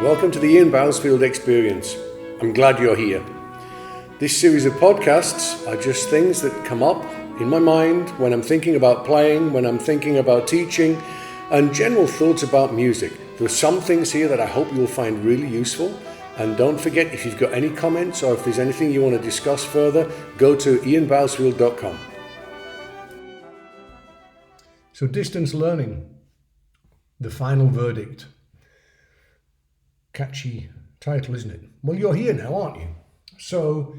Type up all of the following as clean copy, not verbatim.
Welcome to the Ian Bousfield Experience. I'm glad you're here. This series of podcasts are just things that come up in my mind when I'm thinking about playing, when I'm thinking about teaching, and general thoughts about music. There are some things here that I hope you'll find really useful. And don't forget, if you've got any comments or if there's anything you want to discuss further, go to ianbousfield.com. So distance learning, the final verdict. Catchy title, isn't it? Well, you're here now, aren't you? So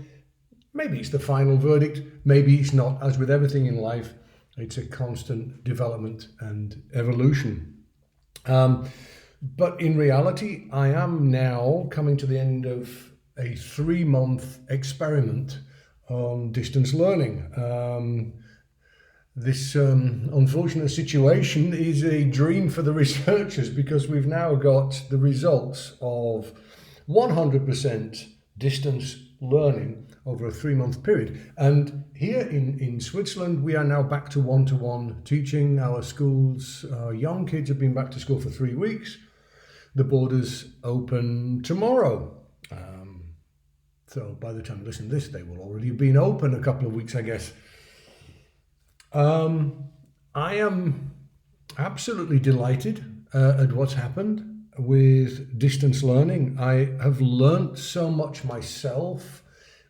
maybe it's the final verdict, maybe it's not. As with everything in life, it's a constant development and evolution. But in reality, I am now coming to the end of a 3-month experiment on distance learning. This unfortunate situation is a dream for the researchers because we've now got the results of 100% distance learning over a 3-month period. And here in Switzerland, we are now back to one-to-one teaching. Our schools, our young kids have been back to school for 3 weeks. The borders open tomorrow. So by the time you listen to this, they will already have been open a couple of weeks, I guess. I am absolutely delighted at what's happened with distance learning. I have learnt so much myself.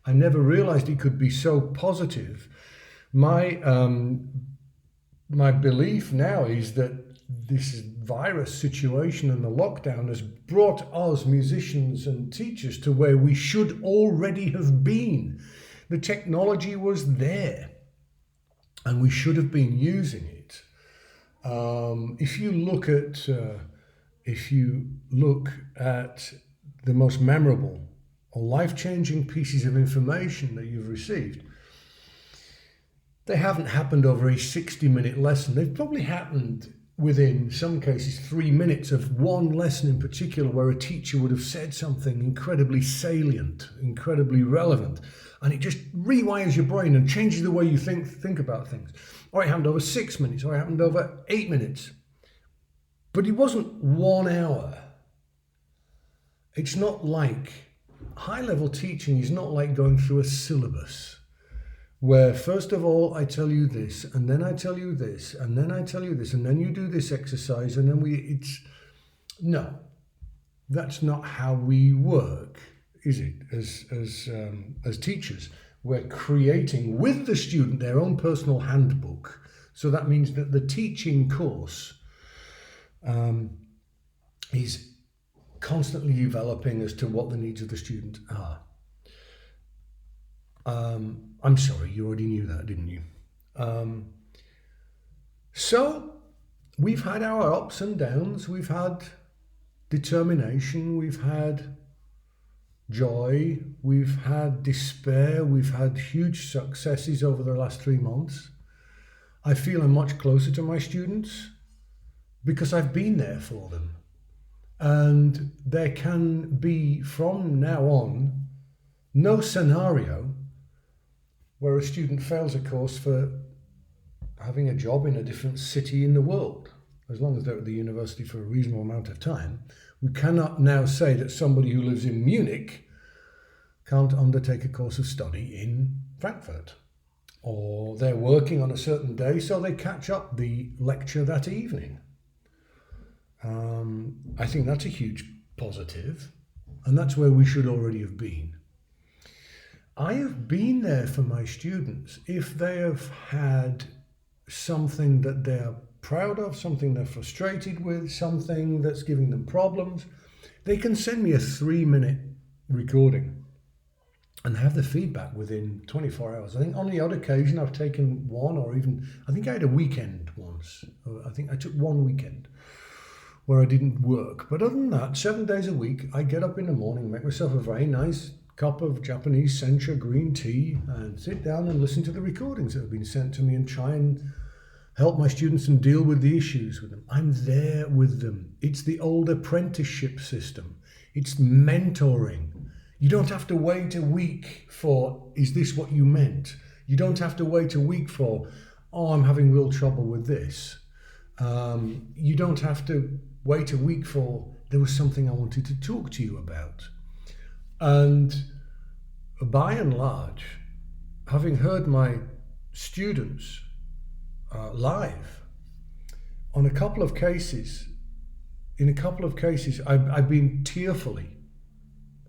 I never realized it could be so positive. My belief now is that this virus situation and the lockdown has brought us musicians and teachers to where we should already have been. The technology was there. And we should have been using it. If you look at the most memorable or life-changing pieces of information that you've received, they haven't happened over a 60-minute lesson. They've probably happened within some cases 3 minutes of one lesson in particular, where a teacher would have said something incredibly salient, incredibly relevant. And it just rewires your brain and changes the way you think about things. Or it happened over 6 minutes, or it happened over 8 minutes. But it wasn't 1 hour. It's not like, high-level teaching is not like going through a syllabus, where first of all I tell you this, and then I tell you this, and then I tell you this, and then you do this exercise, and then no, that's not how we work. Is it? As teachers, we're creating with the student their own personal handbook. So that means that the teaching course is constantly developing as to what the needs of the student are. I'm sorry, you already knew that, didn't you? So we've had our ups and downs. We've had determination. We've had joy, we've had despair, we've had huge successes over the last 3 months. I feel I'm much closer to my students because I've been there for them. And there can be, from now on, no scenario where a student fails a course for having a job in a different city in the world. As long as they're at the university for a reasonable amount of time, we cannot now say that somebody who lives in Munich can't undertake a course of study in Frankfurt. Or they're working on a certain day, so they catch up the lecture that evening. I think that's a huge positive, and that's where we should already have been. I have been there for my students. If they have had something that they're proud of, something they're frustrated with, something that's giving them problems, they can send me a 3-minute recording and have the feedback within 24 hours. I think on the odd occasion I've taken one, or even, I think I had a weekend once. I think I took 1 weekend where I didn't work. But other than that, 7 days a week, I get up in the morning, make myself a very nice cup of Japanese sencha green tea and sit down and listen to the recordings that have been sent to me and try and help my students and deal with the issues with them. I'm there with them. It's the old apprenticeship system. It's mentoring. You don't have to wait a week for, is this what you meant? You don't have to wait a week for, oh, I'm having real trouble with this. You don't have to wait a week for, there was something I wanted to talk to you about. And by and large, having heard my students live in a couple of cases, I've been tearfully,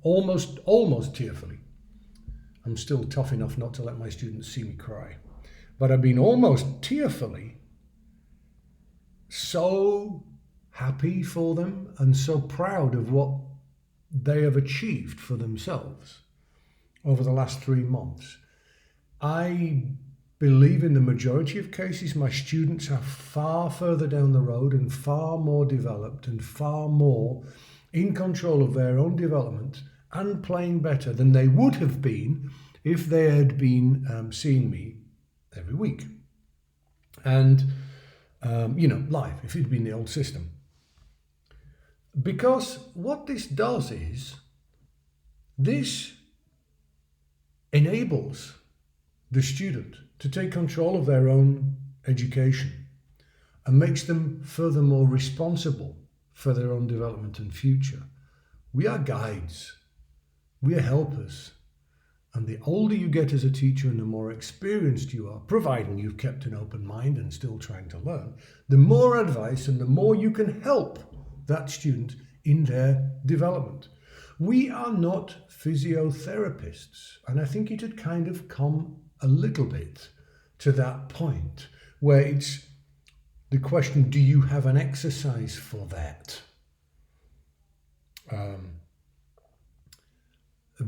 almost tearfully. I'm still tough enough not to let my students see me cry, but I've been almost tearfully so happy for them and so proud of what they have achieved for themselves over the last 3 months. I believe in the majority of cases my students are far further down the road and far more developed and far more in control of their own development and playing better than they would have been if they had been seeing me every week. And, live, if it'd been the old system. Because what this does is, this enables the student to take control of their own education and makes them furthermore responsible for their own development and future. We are guides. We are helpers. And the older you get as a teacher and the more experienced you are, providing you've kept an open mind and still trying to learn, the more advice and the more you can help that student in their development. We are not physiotherapists. And I think it had kind of come a little bit to that point where it's the question, do you have an exercise for that?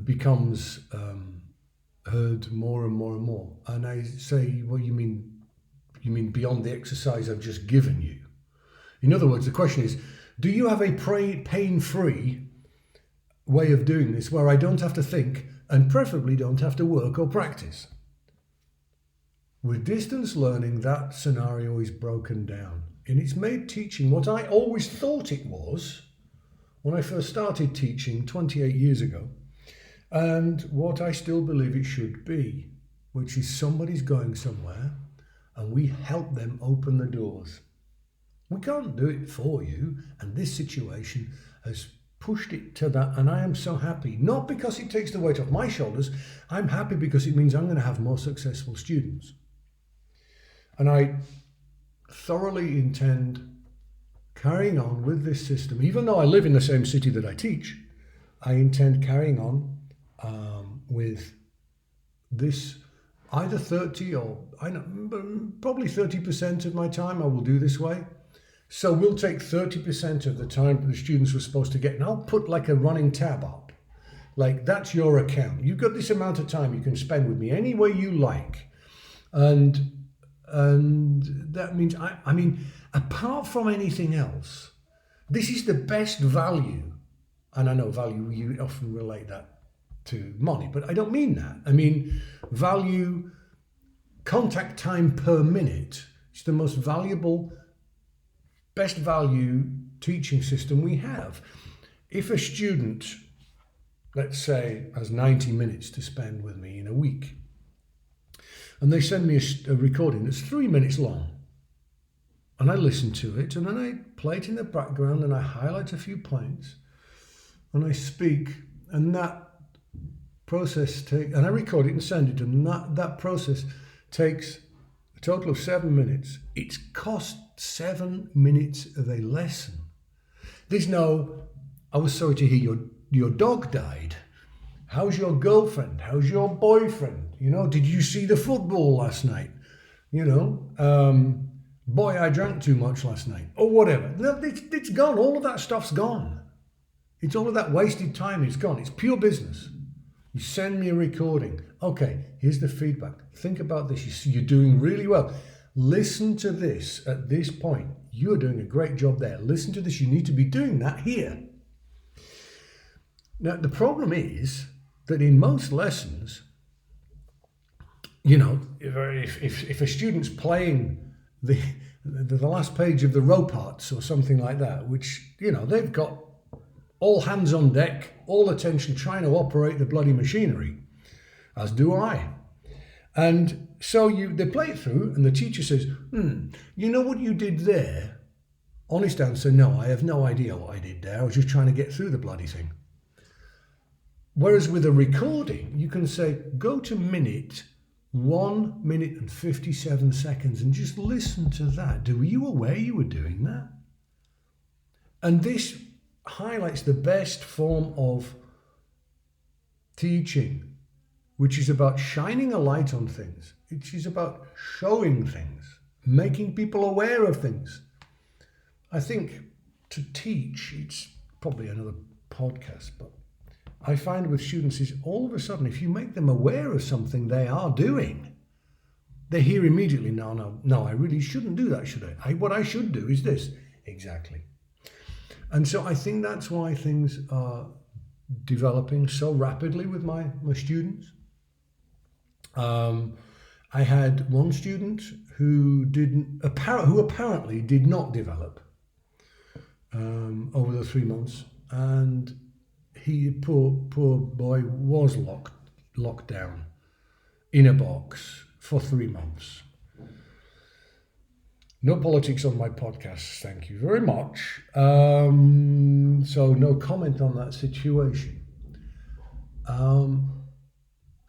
Becomes heard more and more and more. And I say, well, you mean beyond the exercise I've just given you? In other words, the question is, do you have a pain-free way of doing this where I don't have to think and preferably don't have to work or practice? With distance learning, that scenario is broken down. And it's made teaching what I always thought it was when I first started teaching 28 years ago, and what I still believe it should be, which is somebody's going somewhere and we help them open the doors. We can't do it for you, and this situation has pushed it to that, and I am so happy. Not because it takes the weight off my shoulders, I'm happy because it means I'm going to have more successful students. And I thoroughly intend carrying on with this system. Even though I live in the same city that I teach, I intend carrying on with this either 30 or probably 30% of my time I will do this way. So we'll take 30% of the time that the students were supposed to get, and I'll put like a running tab up. Like, that's your account. You've got this amount of time you can spend with me any way you like. And that means, I mean, apart from anything else, this is the best value. And I know value, you often relate that to money, but I don't mean that. I mean value, contact time per minute. It's the most valuable, best value teaching system we have. If a student, let's say, has 90 minutes to spend with me in a week, and they send me a recording that's 3 minutes long, and I listen to it, and then I play it in the background, and I highlight a few points, and I speak, and that process and I record it and send it, and that process takes a total of 7 minutes. It's cost 7 minutes of a lesson. There's no, I was sorry to hear your dog died. How's your girlfriend? How's your boyfriend? Did you see the football last night? Boy, I drank too much last night, or whatever. It's gone. All of that stuff's gone. It's all of that wasted time. It's gone. It's pure business. You send me a recording. Okay, here's the feedback. Think about this. You're doing really well. Listen to this at this point. You're doing a great job there. Listen to this. You need to be doing that here. Now, the problem is that in most lessons, if a student's playing the last page of the row parts or something like that, which, they've got all hands on deck, all attention, trying to operate the bloody machinery, as do I. And so they play it through, and the teacher says, you know what you did there honest answer, no, I have no idea what I did there. I was just trying to get through the bloody thing. Whereas with a recording, you can say, go to minute 1 minute and 57 seconds and just listen to that. Were you aware you were doing that? And this highlights the best form of teaching, which is about shining a light on things. It is about showing things, making people aware of things. I think to teach, it's probably another podcast, but I find with students is all of a sudden, if you make them aware of something they are doing, they hear immediately, no, I really shouldn't do that, should I? What I should do is this. Exactly. And so I think that's why things are developing so rapidly with my students. I had one student who apparently did not develop over the 3 months, and he, poor boy, was locked down in a box for 3 months. No politics on my podcast, thank you very much. So no comment on that situation. And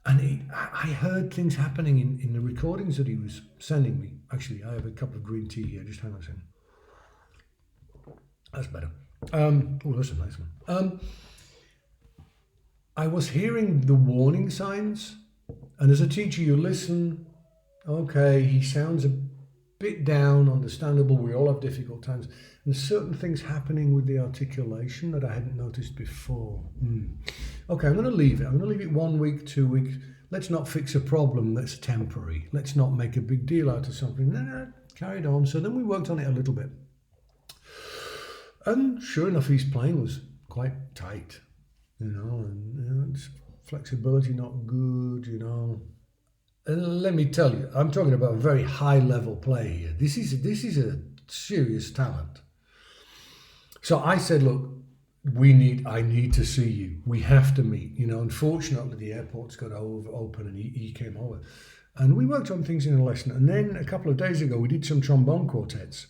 I heard things happening in the recordings that he was sending me. Actually, I have a cup of green tea here. Just hang on a second. That's better. That's a nice one. I was hearing the warning signs. And as a teacher, you listen. Okay, he sounds a bit down, understandable. We all have difficult times. And certain things happening with the articulation that I hadn't noticed before. Okay, I'm going to leave it. I'm going to leave it 1 week, 2 weeks. Let's not fix a problem that's temporary. Let's not make a big deal out of something. No, carried on. So then we worked on it a little bit. And sure enough, his playing was quite tight, and flexibility not good, And let me tell you, I'm talking about a very high level play here. This is a serious talent. So I said, look, I need to see you. We have to meet. Unfortunately, the airport's got open, and he came over. And we worked on things in a lesson. And then a couple of days ago, we did some trombone quartets.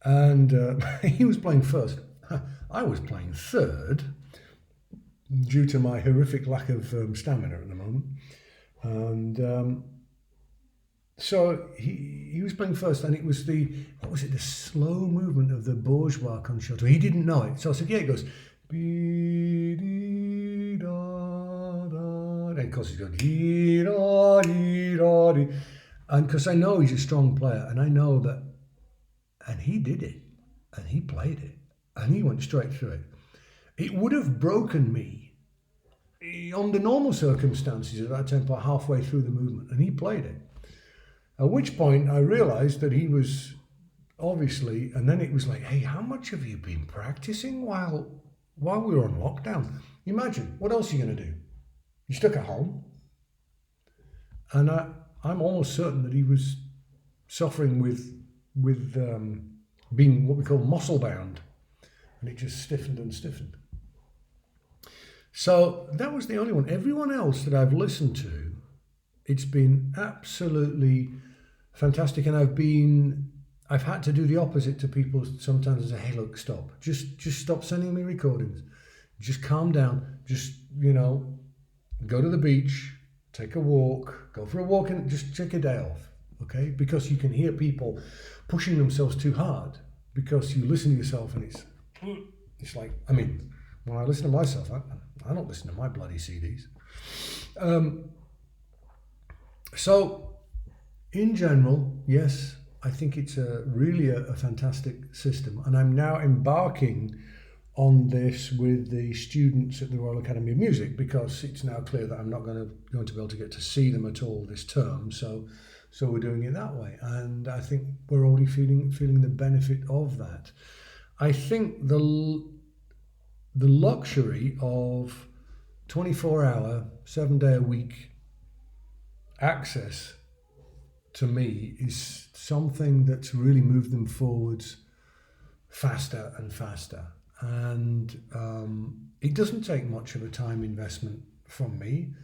And he was playing first. I was playing third due to my horrific lack of stamina at the moment. And so he was playing first, and it was the slow movement of the bourgeois concerto. He didn't know it. So I said, yeah, it goes, and of course he's going, and because I know he's a strong player, and I know that, and he did it, and he played it, and he went straight through it. It would have broken me under normal circumstances at that tempo halfway through the movement, and he played it. At which point I realized that he was obviously, and then it was like, hey, how much have you been practicing while we were on lockdown? Imagine, what else are you going to do? You're stuck at home. And I'm almost certain that he was suffering with being what we call muscle bound, and it just stiffened and stiffened. So that was the only one. Everyone else that I've listened to, it's been absolutely fantastic, and I've had to do the opposite to people sometimes and say, hey, look, stop. Just stop sending me recordings. Just calm down. Just, go to the beach, take a walk, go for a walk, and just take a day off, okay? Because you can hear people pushing themselves too hard because you listen to yourself, and it's like, when I listen to myself, I don't listen to my bloody CDs. So, in general, yes, I think it's really a fantastic system. And I'm now embarking on this with the students at the Royal Academy of Music, because it's now clear that I'm not going to be able to get to see them at all this term. So we're doing it that way. And I think we're already feeling the benefit of that. I think the luxury of 24-hour, 7-day-a-week access to me is something that's really moved them forwards faster and faster. And it doesn't take much of a time investment from me.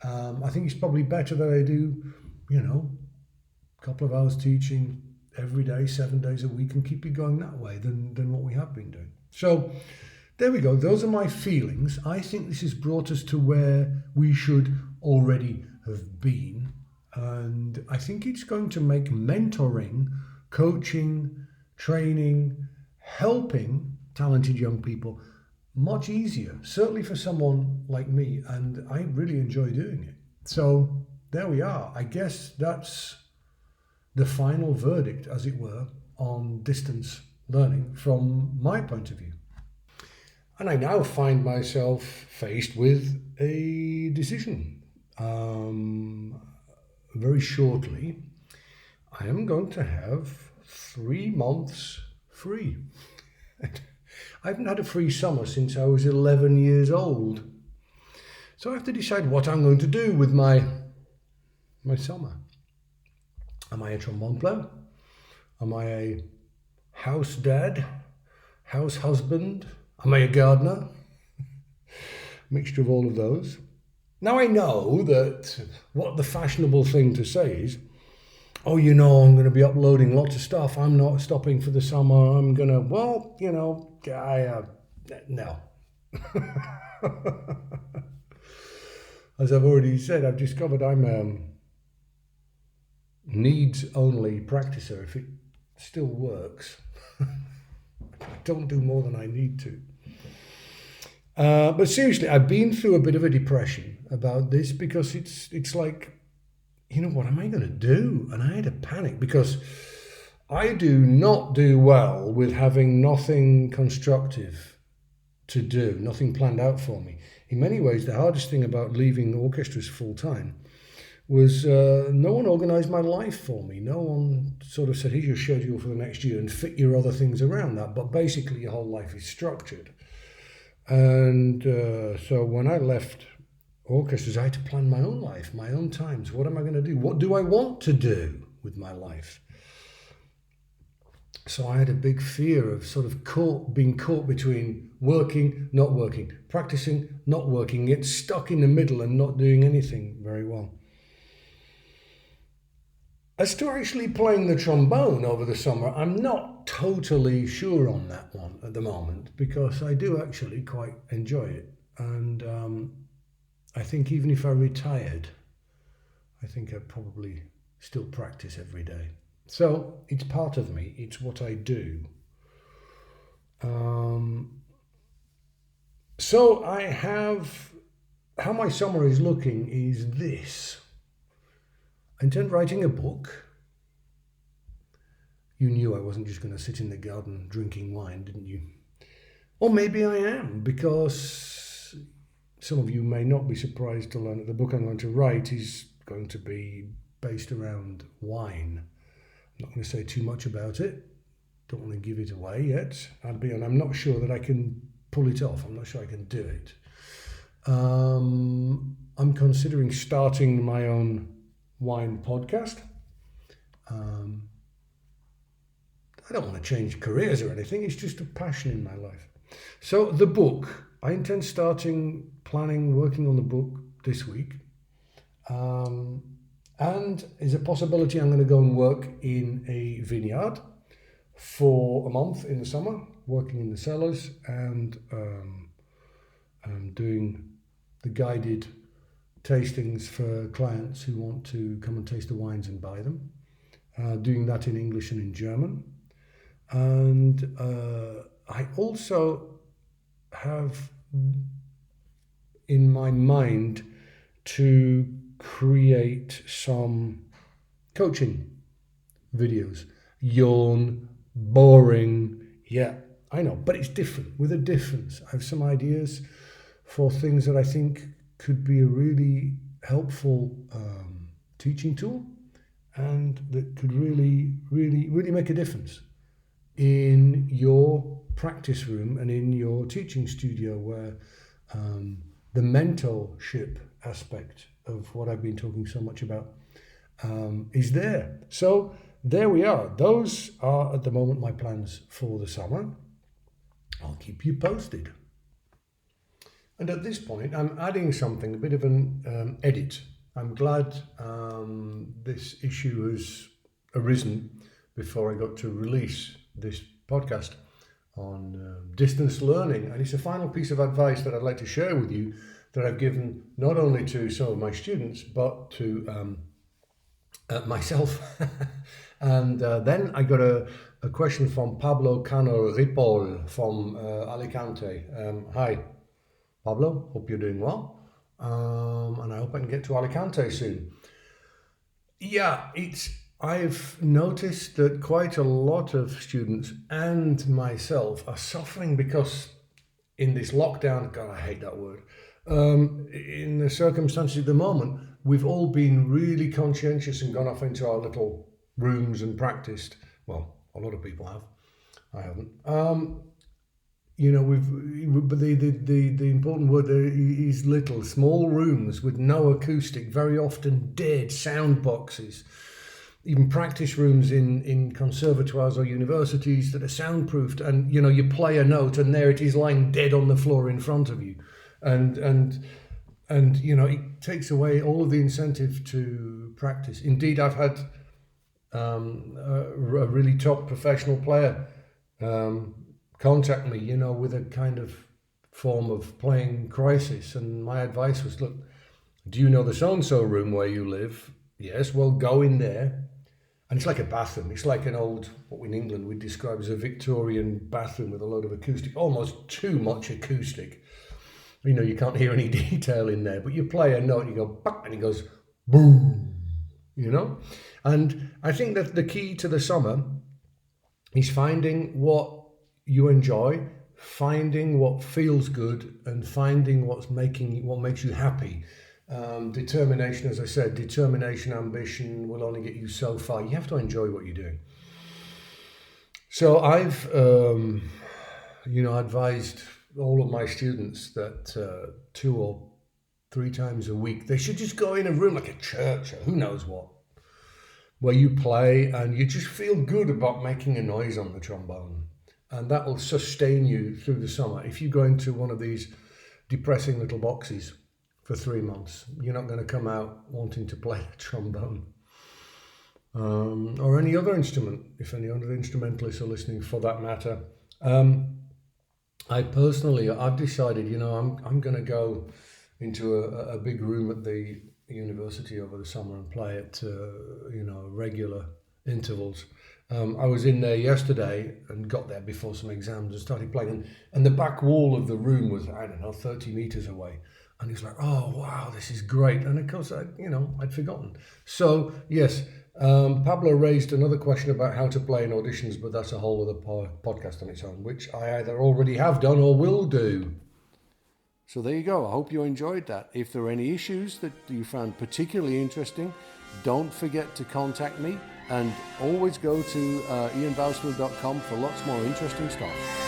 I think it's probably better that I do, a couple of hours teaching, every day, 7 days a week, and keep it going that way than what we have been doing. So there we go. Those are my feelings. I think this has brought us to where we should already have been. And I think it's going to make mentoring, coaching, training, helping talented young people much easier, certainly for someone like me. And I really enjoy doing it. So there we are. I guess that's the final verdict, as it were, on distance learning from my point of view. And I now find myself faced with a decision. Very shortly, I am going to have 3 months free. I haven't had a free summer since I was 11 years old. So I have to decide what I'm going to do with my summer. Am I a trombone player? Am I a house dad? House husband? Am I a gardener? Mixture of all of those. Now I know that what the fashionable thing to say is, oh, I'm going to be uploading lots of stuff. I'm not stopping for the summer. I'm going to, no. As I've already said, I've discovered I'm a needs-only practicer. If it still works, I don't do more than I need to. But seriously, I've been through a bit of a depression about this because it's like, what am I going to do? And I had a panic because I do not do well with having nothing constructive to do, nothing planned out for me. In many ways, the hardest thing about leaving orchestras full time was no one organised my life for me. No one sort of said, here's your schedule for the next year and fit your other things around that. But basically, your whole life is structured. And so when I left orchestras, I had to plan my own life, my own times. What am I going to do? What do I want to do with my life? So I had a big fear of sort of being caught between working, not working, practicing, not working, yet stuck in the middle and not doing anything very well. As to actually playing the trombone over the summer, I'm not totally sure on that one at the moment because I do actually quite enjoy it. And I think even if I retired, I think I'd probably still practice every day. So it's part of me. It's what I do. So I have, how my summer is looking is this. I intend writing a book. You knew I wasn't just going to sit in the garden drinking wine, didn't you? Or maybe I am, because some of you may not be surprised to learn that the book I'm going to write is going to be based around wine. I'm not going to say too much about it. Don't want to give it away yet. I'm not sure that I can pull it off. I'm not sure I can do it. I'm considering starting my own wine podcast. I don't want to change careers or anything. It's just a passion in my life. So the book, I intend working on the book this week. And there's a possibility I'm going to go and work in a vineyard for a month in the summer, working in the cellars and doing the guided tastings for clients who want to come and taste the wines and buy them. Doing that in English and in German. And I also have in my mind to create some coaching videos. Yawn, boring, yeah, I know, but it's different, with a difference. I have some ideas for things that I think could be a really helpful teaching tool and that could really, really, really make a difference in your practice room and in your teaching studio, where the mentorship aspect of what I've been talking so much about is there. So there we are. Those are at the moment my plans for the summer. I'll keep you posted. And at this point, I'm adding something, a bit of an edit. I'm glad this issue has arisen before I got to release this podcast on distance learning. And it's a final piece of advice that I'd like to share with you that I've given not only to some of my students, but to myself. And then I got a question from Pablo Cano Ripoll from Alicante. Hi, Pablo, hope you're doing well. And I hope I can get to Alicante soon. Yeah, I've noticed that quite a lot of students and myself are suffering because in this lockdown, God, I hate that word, in the circumstances at the moment, we've all been really conscientious and gone off into our little rooms and practiced. Well, a lot of people have. I haven't. But the important word there is little, small rooms with no acoustic, very often dead sound boxes. Even practice rooms in conservatoires or universities that are soundproofed, and you play a note and there it is lying dead on the floor in front of you, and it takes away all of the incentive to practice. Indeed, I've had a really top professional player contact me, with a kind of form of playing crisis, and my advice was, look, do you know the so-and-so room where you live? Yes, well, go in there. And it's like a bathroom. It's like an old, what in England we'd describe as a Victorian bathroom with a load of acoustic, almost too much acoustic. You can't hear any detail in there, but you play a note and you go, bang, and it goes, boom, And I think that the key to the summer is finding what you enjoy, finding what feels good, and finding what makes you happy. Determination, as I said, ambition will only get you so far. You have to enjoy what you're doing. So I've, advised all of my students that 2 or 3 times a week, they should just go in a room like a church or who knows what, where you play and you just feel good about making a noise on the trombone. And that will sustain you through the summer. If you go into one of these depressing little boxes for 3 months, you're not going to come out wanting to play the trombone or any other instrument, if any other instrumentalists are listening for that matter. I've decided, I'm going to go into a big room at the university over the summer and play at, regular intervals. I was in there yesterday and got there before some exams and started playing. And the back wall of the room was, 30 meters away. And he's like, oh, wow, this is great. And of course, I'd forgotten. So, yes, Pablo raised another question about how to play in auditions, but that's a whole other podcast on its own, which I either already have done or will do. So there you go. I hope you enjoyed that. If there are any issues that you found particularly interesting, don't forget to contact me, and always go to ianbousfield.com for lots more interesting stuff.